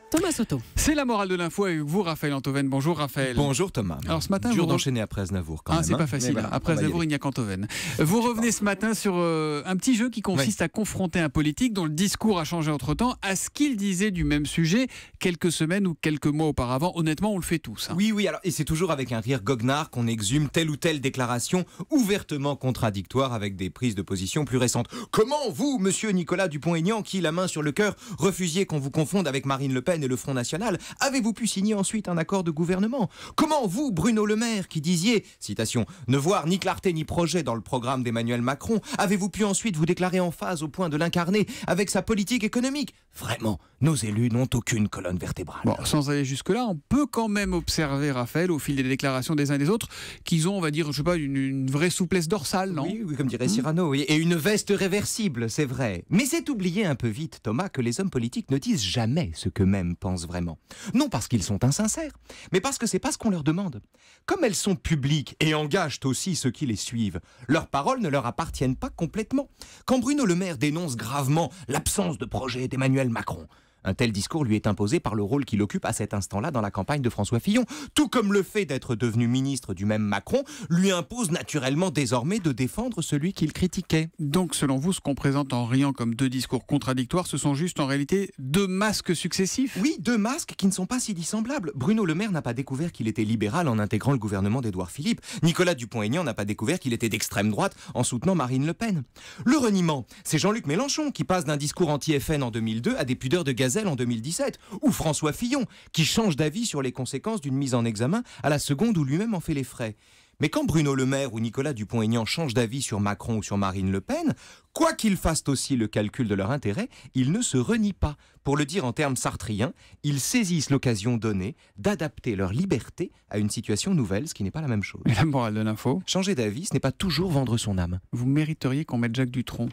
Thomas Soto. C'est la morale de l'info avec vous, Raphaël Antoven. Bonjour Raphaël. Bonjour Thomas. Alors ce matin, dur d'enchaîner après Aznavour quand même. C'est pas facile. Voilà, après Aznavour, il n'y a qu'Antoven. Vous revenez ce matin sur un petit jeu qui consiste à confronter un politique dont le discours a changé entre-temps à ce qu'il disait du même sujet quelques semaines ou quelques mois auparavant. Honnêtement, on le fait tous. Oui, alors, et c'est toujours avec un rire goguenard qu'on exhume telle ou telle déclaration ouvertement contradictoire avec des prises de position plus récentes. Comment vous, monsieur Nicolas Dupont-Aignan, qui, la main sur le cœur, refusiez qu'on vous confonde avec Marine Le Pen et le Front National, avez-vous pu signer ensuite un accord de gouvernement? Comment vous, Bruno Le Maire, qui disiez, citation, ne voir ni clarté ni projet dans le programme d'Emmanuel Macron, avez-vous pu ensuite vous déclarer en phase au point de l'incarner avec sa politique économique? Vraiment, nos élus n'ont aucune colonne vertébrale. Bon, sans aller jusque-là, on peut quand même observer, Raphaël, au fil des déclarations des uns et des autres, qu'ils ont, on va dire, je sais pas, une vraie souplesse dorsale, non? Oui, comme dirait Cyrano, oui. Et une veste réversible, c'est vrai. Mais c'est oublier un peu vite, Thomas, que les hommes politiques ne disent jamais ce qu'eux-mêmes pensent vraiment. Non parce qu'ils sont insincères, mais parce que c'est pas ce qu'on leur demande. Comme elles sont publiques et engagent aussi ceux qui les suivent, leurs paroles ne leur appartiennent pas complètement. Quand Bruno Le Maire dénonce gravement l'absence de projet d'Emmanuel Macron, un tel discours lui est imposé par le rôle qu'il occupe à cet instant-là dans la campagne de François Fillon. Tout comme le fait d'être devenu ministre du même Macron lui impose naturellement désormais de défendre celui qu'il critiquait. Donc selon vous, ce qu'on présente en riant comme deux discours contradictoires, ce sont juste en réalité deux masques successifs? Oui, deux masques qui ne sont pas si dissemblables. Bruno Le Maire n'a pas découvert qu'il était libéral en intégrant le gouvernement d'Édouard Philippe. Nicolas Dupont-Aignan n'a pas découvert qu'il était d'extrême droite en soutenant Marine Le Pen. Le reniement, c'est Jean-Luc Mélenchon qui passe d'un discours anti-FN en 2002 à des pudeurs de gazelle en 2017, ou François Fillon, qui change d'avis sur les conséquences d'une mise en examen à la seconde où lui-même en fait les frais. Mais quand Bruno Le Maire ou Nicolas Dupont-Aignan changent d'avis sur Macron ou sur Marine Le Pen, quoi qu'ils fassent aussi le calcul de leur intérêt, ils ne se renient pas. Pour le dire en termes sartriens, ils saisissent l'occasion donnée d'adapter leur liberté à une situation nouvelle, ce qui n'est pas la même chose. Et la morale de l'info? Changer d'avis, ce n'est pas toujours vendre son âme. Vous mériteriez qu'on mette Jacques Dutronc.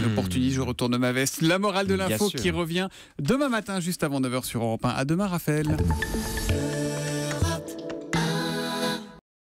L'opportuniste, je retourne ma veste. La morale de l'info qui revient demain matin, juste avant 9h sur Europe 1. À demain, Raphaël.